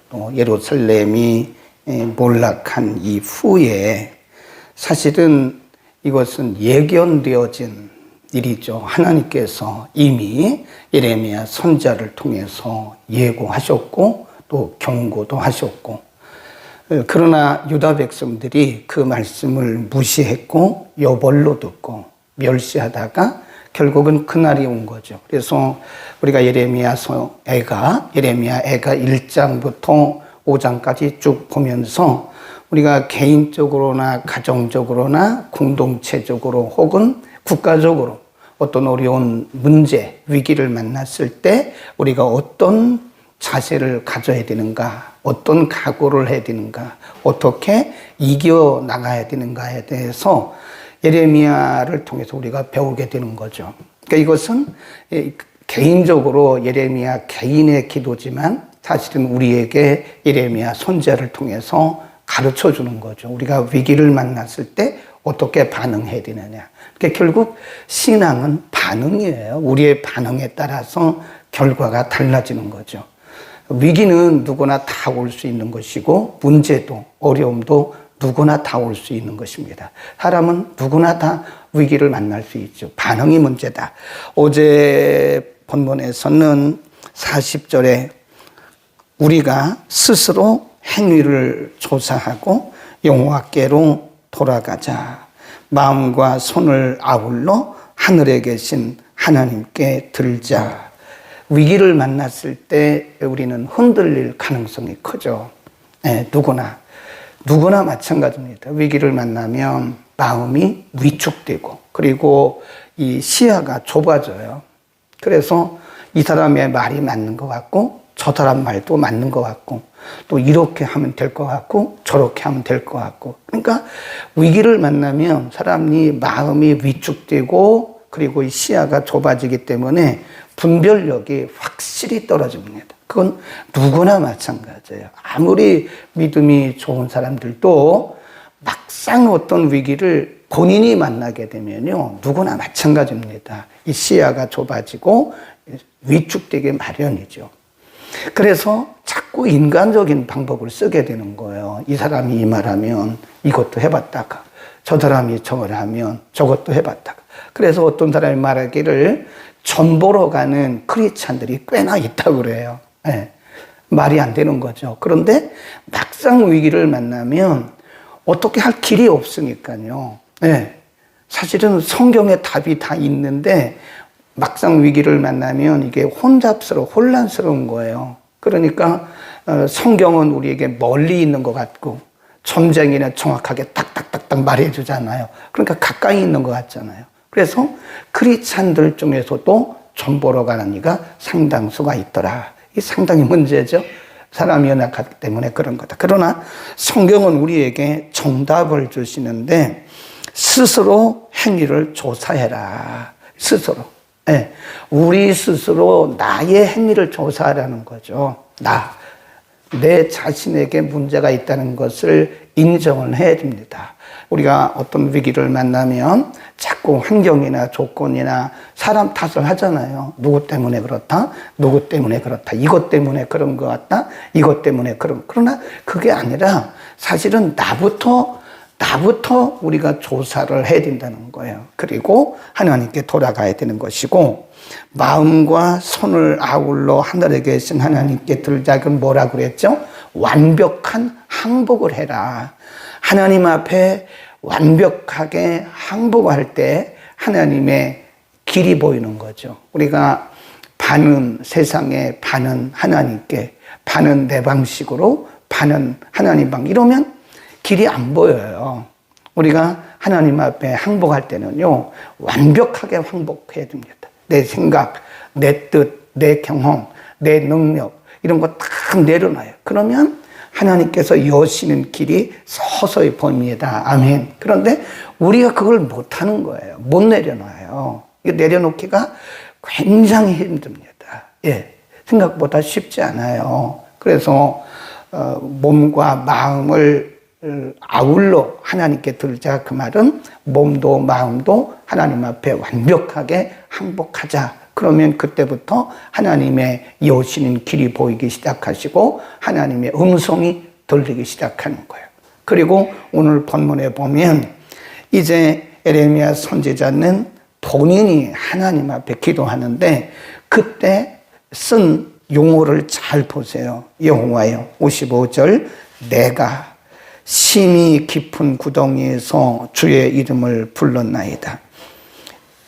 또 예루살렘이 몰락한 이후에 사실은 이것은 예견되어진 일이죠. 하나님께서 이미 예레미야 선지자를 통해서 예고하셨고 또 경고도 하셨고, 그러나 유다 백성들이 그 말씀을 무시했고 여벌로 듣고 멸시하다가 결국은 그날이 온 거죠. 그래서 우리가 예레미야 애가 1장부터 5장까지 쭉 보면서 우리가 개인적으로나 가정적으로나 공동체적으로 혹은 국가적으로 어떤 어려운 문제, 위기를 만났을 때 우리가 어떤 자세를 가져야 되는가, 어떤 각오를 해야 되는가, 어떻게 이겨나가야 되는가에 대해서 예레미야를 통해서 우리가 배우게 되는 거죠. 그러니까 이것은 개인적으로 예레미야 개인의 기도지만 사실은 우리에게 예레미야 선지자를 통해서 가르쳐 주는 거죠. 우리가 위기를 만났을 때 어떻게 반응해야 되느냐. 그러니까 결국 신앙은 반응이에요. 우리의 반응에 따라서 결과가 달라지는 거죠. 위기는 누구나 다 올 수 있는 것이고 문제도 어려움도 누구나 다 올 수 있는 것입니다. 사람은 누구나 다 위기를 만날 수 있죠. 반응이 문제다. 어제 본문에서는 40절에 우리가 스스로 행위를 조사하고 여호와께로 돌아가자. 마음과 손을 아울러 하늘에 계신 하나님께 들자. 위기를 만났을 때 우리는 흔들릴 가능성이 크죠. 누구나 마찬가지입니다. 위기를 만나면 마음이 위축되고 그리고 이 시야가 좁아져요. 그래서 이 사람의 말이 맞는 것 같고 저 사람 말도 맞는 것 같고 또 이렇게 하면 될 것 같고 저렇게 하면 될 것 같고, 그러니까 위기를 만나면 사람이 마음이 위축되고 그리고 이 시야가 좁아지기 때문에 분별력이 확실히 떨어집니다. 그건 누구나 마찬가지예요. 아무리 믿음이 좋은 사람들도 막상 어떤 위기를 본인이 만나게 되면요, 누구나 마찬가지입니다. 이 시야가 좁아지고 위축되게 마련이죠. 그래서 자꾸 인간적인 방법을 쓰게 되는 거예요. 이 사람이 이 말하면 이것도 해봤다가, 저 사람이 저걸 하면 저것도 해봤다가. 그래서 어떤 사람이 말하기를 점 보러 가는 크리스찬들이 꽤나 있다고 그래요. 말이 안 되는 거죠. 그런데 막상 위기를 만나면 어떻게 할 길이 없으니까요. 사실은 성경에 답이 다 있는데 막상 위기를 만나면 이게 혼란스러운 거예요. 그러니까 성경은 우리에게 멀리 있는 것 같고 점쟁이는 정확하게 딱딱딱딱 말해주잖아요. 그러니까 가까이 있는 것 같잖아요. 그래서 크리스찬들 중에서도 점 보러 가는 이가 상당수가 있더라. 이 상당히 문제죠. 사람이 연약하기 때문에 그런 거다. 그러나 성경은 우리에게 정답을 주시는데 스스로 행위를 조사해라. 스스로. 우리 스스로 나의 행위를 조사하라는 거죠. 내 자신에게 문제가 있다는 것을 인정을 해야 됩니다. 우리가 어떤 위기를 만나면 자꾸 환경이나 조건이나 사람 탓을 하잖아요. 누구 때문에 그렇다, 누구 때문에 그렇다, 이것 때문에 그런 것 같다, 이것 때문에 그러나 그게 아니라 사실은 나부터 우리가 조사를 해야 된다는 거예요. 그리고 하나님께 돌아가야 되는 것이고, 마음과 손을 아울러 하늘에 계신 하나님께 들자. 그건 뭐라고 그랬죠? 완벽한 항복을 해라. 하나님 앞에 완벽하게 항복할 때 하나님의 길이 보이는 거죠. 우리가 반은 세상에, 반은 하나님께, 반은 내 방식으로, 반은 하나님 방, 이러면 길이 안 보여요. 우리가 하나님 앞에 항복할 때는요, 완벽하게 항복해야 됩니다. 내 생각, 내 뜻, 내 경험, 내 능력, 이런 거 딱 내려놔요. 그러면 하나님께서 여시는 길이 서서히 보입니다. 아멘. 그런데 우리가 그걸 못하는 거예요. 못 내려놔요. 이거 내려놓기가 굉장히 힘듭니다. 생각보다 쉽지 않아요. 그래서 몸과 마음을 아울러 하나님께 들자. 그 말은 몸도 마음도 하나님 앞에 완벽하게 항복하자. 그러면 그때부터 하나님의 여신인 길이 보이기 시작하시고 하나님의 음성이 들리기 시작하는 거예요. 그리고 오늘 본문에 보면 이제 에레미야 선지자는 본인이 하나님 앞에 기도하는데 그때 쓴 용어를 잘 보세요. 여호와여 55절 내가 심히 깊은 구덩이에서 주의 이름을 불렀나이다.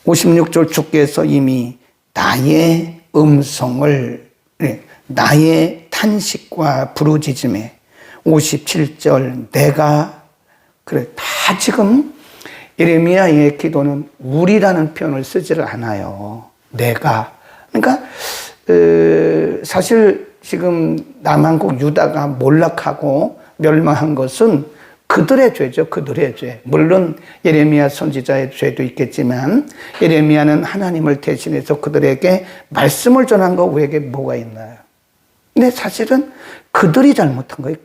56절 주께서 이미 나의 음성을 나의 탄식과 부르짖음에 57절 내가 그래 다 지금 예레미야의 기도는 우리라는 표현을 쓰지를 않아요. 내가 그러니까 사실 지금 남한국 유다가 몰락하고 멸망한 것은 그들의 죄죠. 그들의 죄. 물론 예레미야 선지자의 죄도 있겠지만 예레미야는 하나님을 대신해서 그들에게 말씀을 전한 거 우리에게 뭐가 있나요? 근데 사실은 그들이 잘못한 거예요.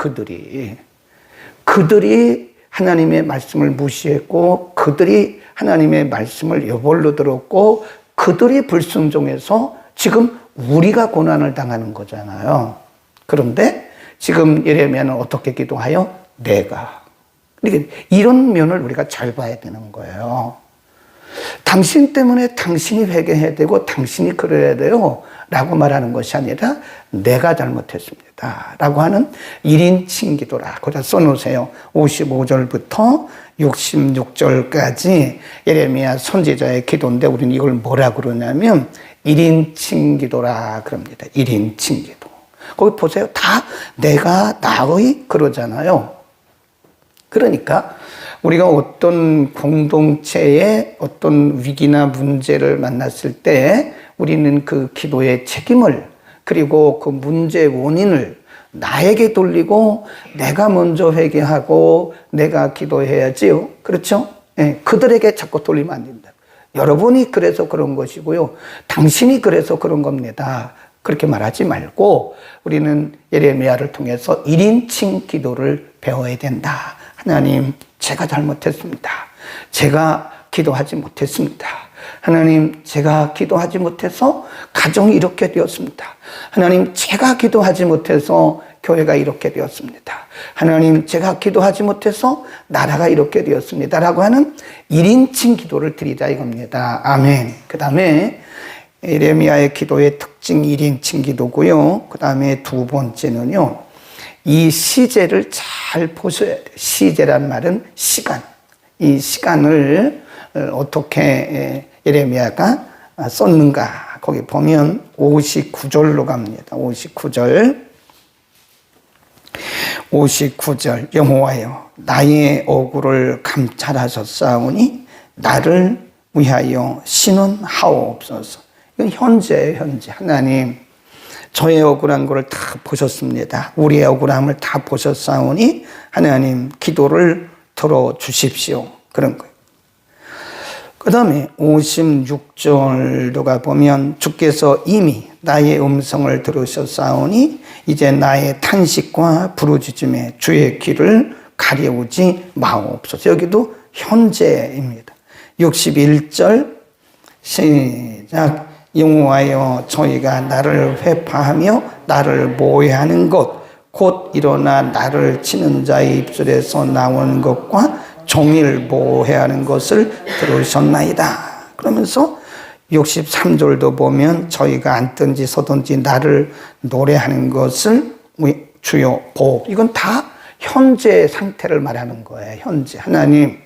그들이 하나님의 말씀을 무시했고 그들이 하나님의 말씀을 여벌로 들었고 그들이 불순종해서 지금 우리가 고난을 당하는 거잖아요. 그런데 지금 예레미야는 어떻게 기도하여? 내가. 그러니까 이런 면을 우리가 잘 봐야 되는 거예요. 당신 때문에 당신이 회개해야 되고 당신이 그래야 돼요 라고 말하는 것이 아니라 내가 잘못했습니다 라고 하는 1인칭 기도라. 거기다 써놓으세요. 55절부터 66절까지 예레미야 선지자의 기도인데 우리는 이걸 뭐라 그러냐면 1인칭 기도라 그럽니다. 1인칭 기도. 거기 보세요. 다 내가 나의 그러잖아요. 그러니까 우리가 어떤 공동체의 어떤 위기나 문제를 만났을 때 우리는 그 기도의 책임을 그리고 그 문제의 원인을 나에게 돌리고 내가 먼저 회개하고 내가 기도해야지요. 그렇죠? 네, 그들에게 자꾸 돌리면 안 된다. 여러분이 그래서 그런 것이고요. 당신이 그래서 그런 겁니다. 그렇게 말하지 말고 우리는 예레미야를 통해서 1인칭 기도를 배워야 된다. 하나님, 제가 잘못했습니다. 제가 기도하지 못했습니다. 하나님, 제가 기도하지 못해서 가정이 이렇게 되었습니다. 하나님, 제가 기도하지 못해서 교회가 이렇게 되었습니다. 하나님, 제가 기도하지 못해서 나라가 이렇게 되었습니다. 라고 하는 1인칭 기도를 드리자 이겁니다. 아멘. 그 다음에 예레미야의 기도의 특징 1인칭 기도고요. 그 다음에 두 번째는요. 이 시제를 잘 보셔야 돼요. 시제란 말은 시간. 이 시간을 어떻게 예레미야가 썼는가. 거기 보면 59절로 갑니다. 59절 여호와여 나의 억울을 감찰하셨사오니 나를 위하여 신원하옵소서. 이건 현재예요. 현재. 하나님 저의 억울한 것을 다 보셨습니다. 우리의 억울함을 다 보셨사오니 하나님 기도를 들어주십시오. 그런 거예요. 그 다음에 56절로 가보면 주께서 이미 나의 음성을 들으셨사오니 이제 나의 탄식과 부르짖음에 주의 귀를 가려우지 마옵소서. 여기도 현재입니다. 61절 시작. 여호와여 저희가 나를 회파하며 나를 모해하는 것 곧 일어나 나를 치는 자의 입술에서 나오는 것과 종일 모해하는 것을 들으셨나이다. 그러면서 63절도 보면 저희가 앉든지 서든지 나를 노래하는 것을 주여 보. 이건 다 현재 상태를 말하는 거예요. 현재. 하나님,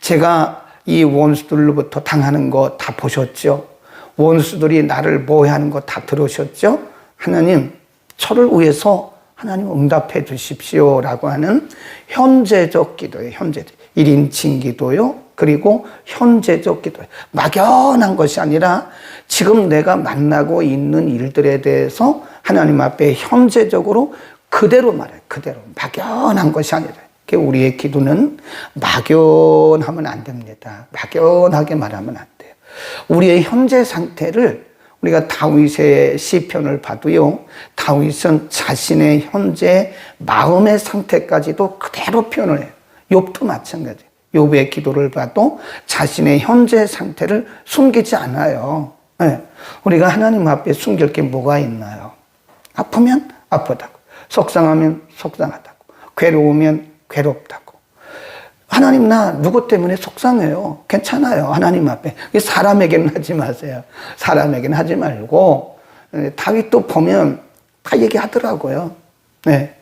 제가 이 원수들로부터 당하는 거 다 보셨죠? 원수들이 나를 모해하는 거 다 들으셨죠? 하나님, 저를 위해서 하나님 응답해 주십시오 라고 하는 현재적 기도예요. 현재적 1인칭 기도요. 그리고 현재적 기도예요. 막연한 것이 아니라 지금 내가 만나고 있는 일들에 대해서 하나님 앞에 현재적으로 그대로 말해요. 그대로. 막연한 것이 아니라. 우리의 기도는 막연하면 안 됩니다. 막연하게 말하면 안 돼요. 우리의 현재 상태를 우리가 다윗의 시편을 봐도요. 다윗은 자신의 현재 마음의 상태까지도 그대로 표현을 해요. 욥도 마찬가지예요. 욥의 기도를 봐도 자신의 현재 상태를 숨기지 않아요. 네. 우리가 하나님 앞에 숨길 게 뭐가 있나요? 아프면 아프다고, 속상하면 속상하다고, 괴로우면 괴롭다고. 하나님, 나 누구 때문에 속상해요. 괜찮아요. 하나님 앞에. 사람에게는 하지 마세요. 사람에게는 하지 말고. 다윗도 보면 다 얘기하더라고요. 네.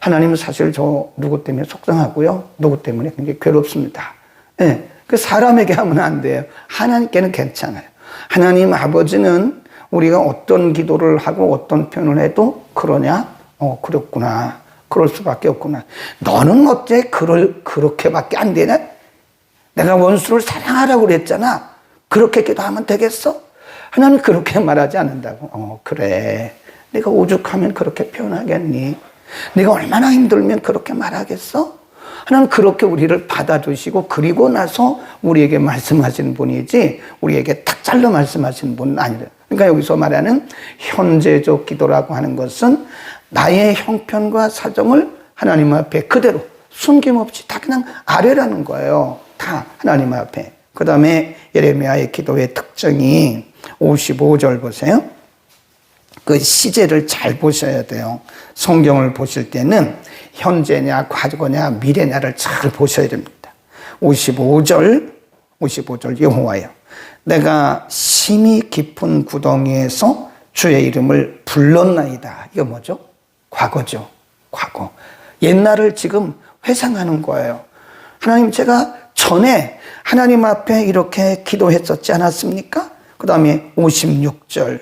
하나님은 사실 저 누구 때문에 속상하고요. 누구 때문에 굉장히 괴롭습니다. 네. 그 사람에게 하면 안 돼요. 하나님께는 괜찮아요. 하나님 아버지는 우리가 어떤 기도를 하고 어떤 표현을 해도 그러냐? 그렇구나. 그럴 수밖에 없구나. 너는 어째 그렇게밖에 안 되냐? 내가 원수를 사랑하라고 그랬잖아. 그렇게 기도하면 되겠어? 하나님 그렇게 말하지 않는다고. 그래. 내가 오죽하면 그렇게 표현하겠니? 내가 얼마나 힘들면 그렇게 말하겠어? 하나님 그렇게 우리를 받아주시고 그리고 나서 우리에게 말씀하시는 분이지 우리에게 탁 잘라 말씀하시는 분은 아니래요. 그러니까 여기서 말하는 현재적 기도라고 하는 것은 나의 형편과 사정을 하나님 앞에 그대로 숨김없이 다 그냥 아뢰라는 거예요. 다 하나님 앞에. 그 다음에 예레미야의 기도의 특징이 55절 보세요. 그 시제를 잘 보셔야 돼요. 성경을 보실 때는 현재냐 과거냐 미래냐를 잘 보셔야 됩니다. 55절 여호와여, 내가 심히 깊은 구덩이에서 주의 이름을 불렀나이다. 이거 뭐죠? 과거죠. 과거. 옛날을 지금 회상하는 거예요. 하나님, 제가 전에 하나님 앞에 이렇게 기도했었지 않았습니까? 그 다음에 56절,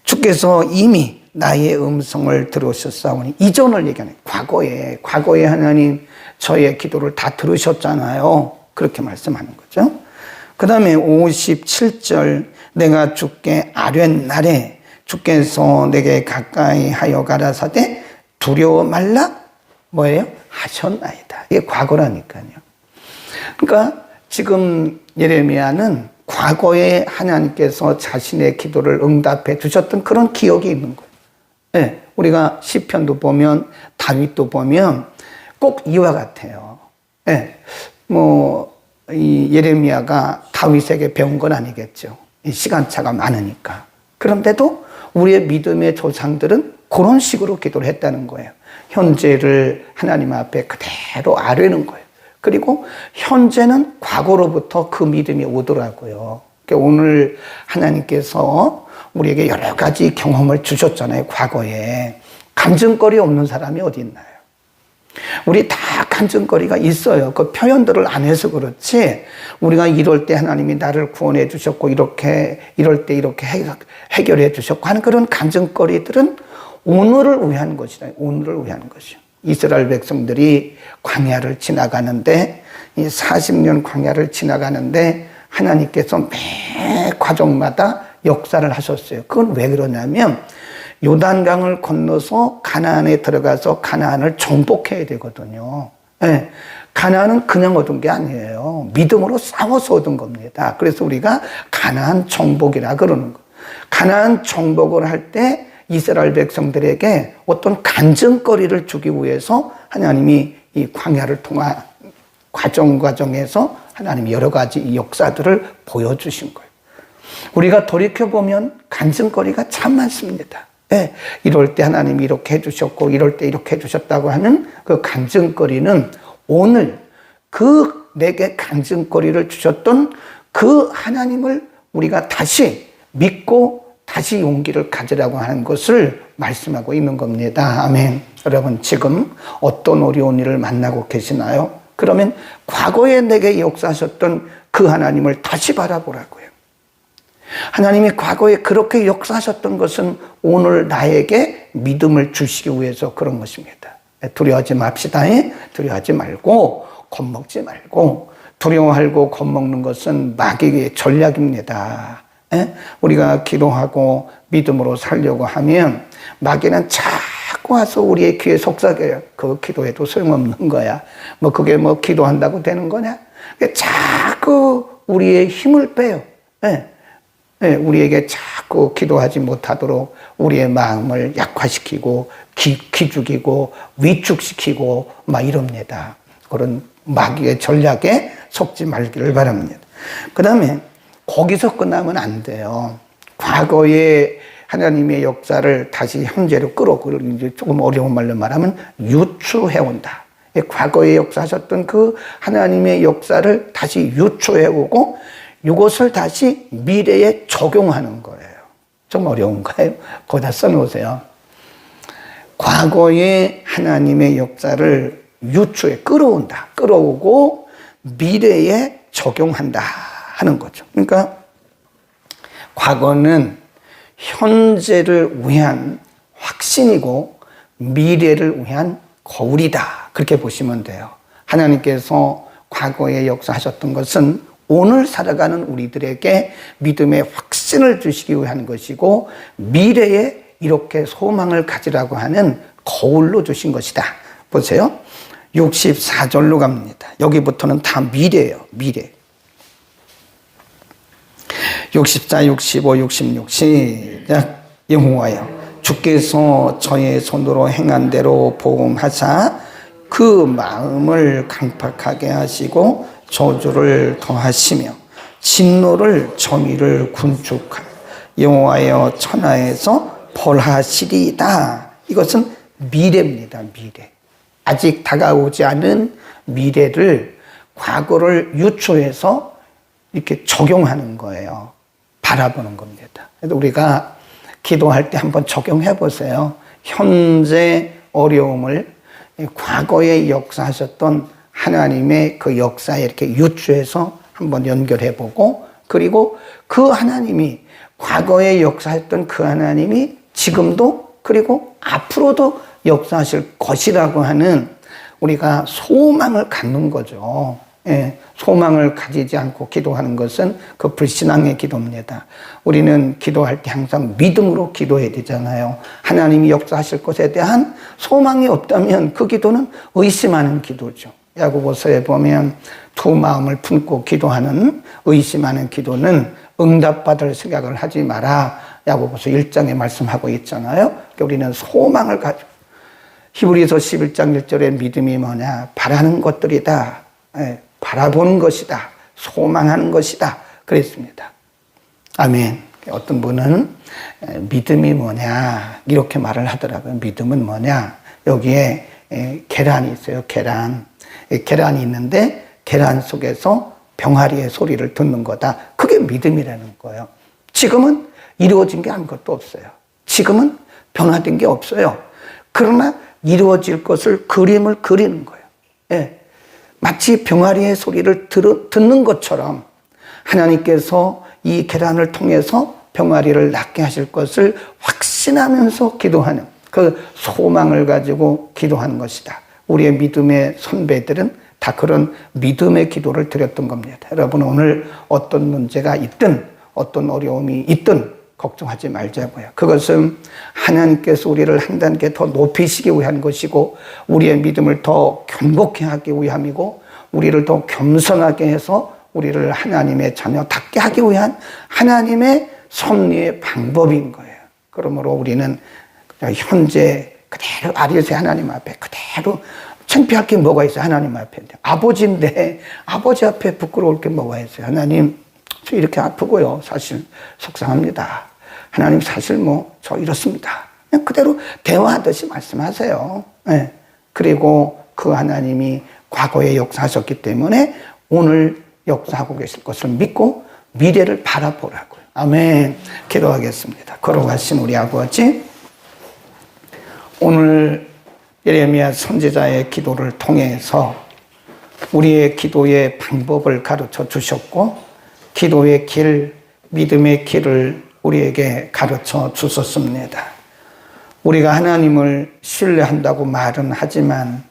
주께서 이미 나의 음성을 들으셨사오니, 이전을 얘기하는 과거에 하나님 저의 기도를 다 들으셨잖아요. 그렇게 말씀하는 거죠. 그 다음에 57절, 내가 주께 아뢰는 날에 주께서 내게 가까이 하여 가라사대 두려워 말라 뭐예요? 하셨나이다. 이게 과거라니까요. 그러니까 지금 예레미야는 과거에 하나님께서 자신의 기도를 응답해 주셨던 그런 기억이 있는 거예요. 네, 우리가 시편도 보면 다윗도 보면 꼭 이와 같아요. 네, 이 예레미야가 다윗에게 배운 건 아니겠죠. 이 시간차가 많으니까. 그런데도 우리의 믿음의 조상들은 그런 식으로 기도를 했다는 거예요. 현재를 하나님 앞에 그대로 아뢰는 거예요. 그리고 현재는 과거로부터 그 믿음이 오더라고요. 그러니까 오늘 하나님께서 우리에게 여러 가지 경험을 주셨잖아요. 과거에. 간증거리 없는 사람이 어디 있나요? 우리 다 간증거리가 있어요. 그 표현들을 안 해서 그렇지, 우리가 이럴 때 하나님이 나를 구원해 주셨고, 이럴 때 이렇게 해결해 주셨고 하는 그런 간증거리들은 오늘을 위한 것이다. 오늘을 위한 것이요. 이스라엘 백성들이 광야를 지나가는데, 이 40년 광야를 지나가는데 하나님께서 매 과정마다 역사를 하셨어요. 그건 왜 그러냐면 요단강을 건너서 가나안에 들어가서 가나안을 정복해야 되거든요. 네. 가나안은 그냥 얻은 게 아니에요. 믿음으로 싸워서 얻은 겁니다. 그래서 우리가 가나안 정복이라 그러는 거. 가나안 정복을 할 때 이스라엘 백성들에게 어떤 간증거리를 주기 위해서 하나님이 이 광야를 통한 과정에서 하나님이 여러 가지 역사들을 보여주신 거예요. 우리가 돌이켜보면 간증거리가 참 많습니다. 네, 이럴 때 하나님이 이렇게 해주셨고 이럴 때 이렇게 해주셨다고 하는 그 간증거리는 오늘 그 내게 간증거리를 주셨던 그 하나님을 우리가 다시 믿고 다시 용기를 가지라고 하는 것을 말씀하고 있는 겁니다. 아멘. 여러분, 지금 어떤 어려운 일을 만나고 계시나요? 그러면 과거에 내게 역사하셨던 그 하나님을 다시 바라보라고요. 하나님이 과거에 그렇게 역사하셨던 것은 오늘 나에게 믿음을 주시기 위해서 그런 것입니다. 두려워하지 맙시다. 두려워하지 말고 겁먹지 말고. 두려워하고 겁먹는 것은 마귀의 전략입니다. 우리가 기도하고 믿음으로 살려고 하면 마귀는 자꾸 와서 우리의 귀에 속삭여요. 그거 기도해도 소용없는 거야. 그게 기도한다고 되는 거냐? 자꾸 우리의 힘을 빼요. 우리에게 자꾸 기도하지 못하도록 우리의 마음을 약화시키고 기죽이고 위축시키고 막 이럽니다. 그런 마귀의 전략에 속지 말기를 바랍니다. 그 다음에 거기서 끝나면 안 돼요. 과거의 하나님의 역사를 다시 현재로 끌어오고, 이제 조금 어려운 말로 말하면 유추해온다. 과거에 역사하셨던 그 하나님의 역사를 다시 유추해오고 이것을 다시 미래에 적용하는 거예요. 좀 어려운가요? 거기다 써놓으세요. 과거의 하나님의 역사를 유추해 끌어온다. 끌어오고 미래에 적용한다 하는 거죠. 그러니까 과거는 현재를 위한 확신이고 미래를 위한 거울이다. 그렇게 보시면 돼요. 하나님께서 과거에 역사하셨던 것은 오늘 살아가는 우리들에게 믿음의 확신을 주시기 위한 것이고 미래에 이렇게 소망을 가지라고 하는 거울로 주신 것이다. 보세요. 64절로 갑니다. 여기부터는 다 미래예요. 미래. 64, 65, 66 시작. 여호와여 주께서 저의 손으로 행한 대로 보응하사 그 마음을 강팍하게 하시고 저주를 더하시며 진노를 정의를 군축하 여호와여 천하에서 벌하시리이다. 이것은 미래입니다. 미래. 아직 다가오지 않은 미래를 과거를 유추해서 이렇게 적용하는 거예요. 바라보는 겁니다. 그래서 우리가 기도할 때 한번 적용해 보세요. 현재 어려움을 과거에 역사하셨던 하나님의 그 역사에 이렇게 유추해서 한번 연결해 보고, 그리고 그 하나님이 과거에 역사했던 그 하나님이 지금도 그리고 앞으로도 역사하실 것이라고 하는 우리가 소망을 갖는 거죠. 예, 소망을 가지지 않고 기도하는 것은 그 불신앙의 기도입니다. 우리는 기도할 때 항상 믿음으로 기도해야 되잖아요. 하나님이 역사하실 것에 대한 소망이 없다면 그 기도는 의심하는 기도죠. 야고보서에 보면 두 마음을 품고 기도하는 의심하는 기도는 응답받을 생각을 하지 마라. 야고보서 1장에 말씀하고 있잖아요. 그러니까 우리는 소망을 가지고, 히브리서 11장 1절에 믿음이 뭐냐? 바라는 것들이다. 예, 바라보는 것이다. 소망하는 것이다. 그랬습니다. 아멘. 어떤 분은 믿음이 뭐냐? 이렇게 말을 하더라고요. 믿음은 뭐냐? 여기에 계란이 있어요. 계란. 계란이 있는데 계란 속에서 병아리의 소리를 듣는 거다. 그게 믿음이라는 거예요. 지금은 이루어진 게 아무것도 없어요. 지금은 변화된 게 없어요. 그러나 이루어질 것을 그림을 그리는 거예요. 예. 마치 병아리의 소리를 듣는 것처럼 하나님께서 이 계란을 통해서 병아리를 낫게 하실 것을 확신하면서 기도하는 그 소망을 가지고 기도하는 것이다. 우리의 믿음의 선배들은 다 그런 믿음의 기도를 드렸던 겁니다. 여러분, 오늘 어떤 문제가 있든 어떤 어려움이 있든 걱정하지 말자고요. 그것은 하나님께서 우리를 한 단계 더 높이시기 위한 것이고 우리의 믿음을 더 견고케 하기 위함이고 우리를 더 겸손하게 해서 우리를 하나님의 자녀답게 하기 위한 하나님의 섭리의 방법인 거예요. 그러므로 우리는 현재 그대로 아리새 하나님 앞에 그대로 창피할 게 뭐가 있어요? 하나님 앞에. 아버지인데 아버지 앞에 부끄러울 게 뭐가 있어요? 하나님, 저 이렇게 아프고요. 사실 속상합니다. 하나님, 사실 저 이렇습니다. 그냥 그대로 대화하듯이 말씀하세요. 네. 그리고 그 하나님이 과거에 역사하셨기 때문에 오늘 역사하고 계실 것을 믿고 미래를 바라보라고요. 아멘. 기도하겠습니다. 걸어가신 우리 아버지, 오늘 예레미야 선지자의 기도를 통해서 우리의 기도의 방법을 가르쳐 주셨고 기도의 길, 믿음의 길을 우리에게 가르쳐 주셨습니다. 우리가 하나님을 신뢰한다고 말은 하지만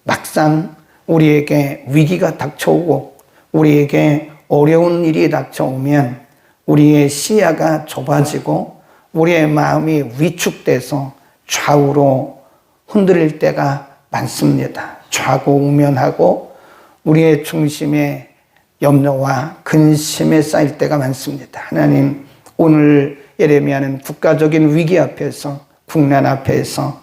막상 우리에게 위기가 닥쳐오고 우리에게 어려운 일이 닥쳐오면 우리의 시야가 좁아지고 우리의 마음이 위축돼서 좌우로 흔들릴 때가 많습니다. 좌고우면하고 우리의 중심에 염려와 근심에 쌓일 때가 많습니다. 하나님, 오늘 예레미야는 국가적인 위기 앞에서, 국난 앞에서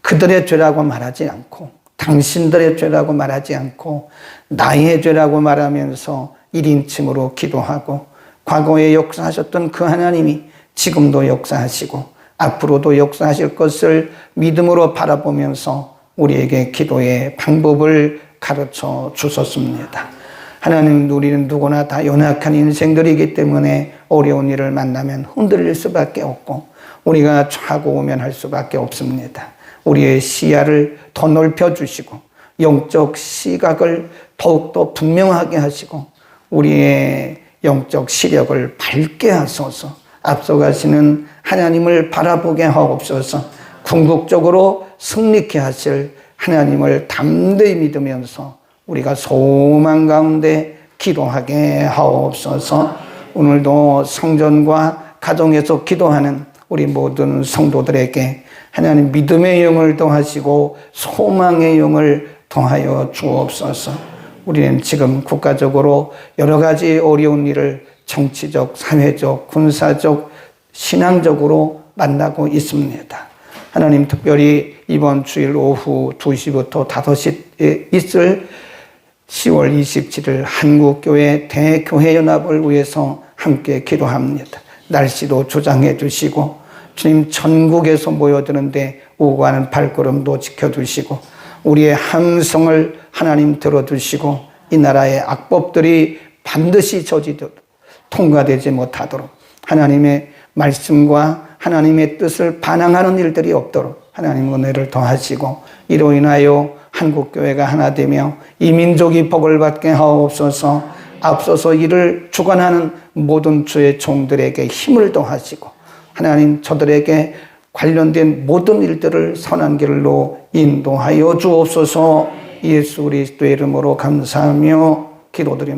그들의 죄라고 말하지 않고 당신들의 죄라고 말하지 않고 나의 죄라고 말하면서 1인칭으로 기도하고 과거에 역사하셨던 그 하나님이 지금도 역사하시고 앞으로도 역사하실 것을 믿음으로 바라보면서 우리에게 기도의 방법을 가르쳐 주셨습니다. 하나님, 우리는 누구나 다 연약한 인생들이기 때문에 어려운 일을 만나면 흔들릴 수밖에 없고 우리가 좌고우면할 수밖에 없습니다. 우리의 시야를 더 넓혀주시고 영적 시각을 더욱더 분명하게 하시고 우리의 영적 시력을 밝게 하소서. 앞서가시는 하나님을 바라보게 하옵소서. 궁극적으로 승리케 하실 하나님을 담대히 믿으면서 우리가 소망 가운데 기도하게 하옵소서. 오늘도 성전과 가정에서 기도하는 우리 모든 성도들에게 하나님 믿음의 영을 더하시고 소망의 영을 더하여 주옵소서. 우리는 지금 국가적으로 여러 가지 어려운 일을 정치적, 사회적, 군사적, 신앙적으로 만나고 있습니다. 하나님, 특별히 이번 주일 오후 2시부터 5시에 있을 10월 27일 한국교회 대교회연합을 위해서 함께 기도합니다. 날씨도 조장해 주시고 주님, 전국에서 모여드는데 오가는 발걸음도 지켜주시고 우리의 함성을 하나님 들어주시고 이 나라의 악법들이 반드시 저지되도록 통과되지 못하도록 하나님의 말씀과 하나님의 뜻을 반항하는 일들이 없도록 하나님 은혜를 더하시고 이로 인하여 한국교회가 하나 되며 이 민족이 복을 받게 하옵소서. 앞서서 이를 주관하는 모든 주의 종들에게 힘을 더하시고 하나님, 저들에게 관련된 모든 일들을 선한 길로 인도하여 주옵소서. 예수 그리스도의 이름으로 감사하며 기도드립니다.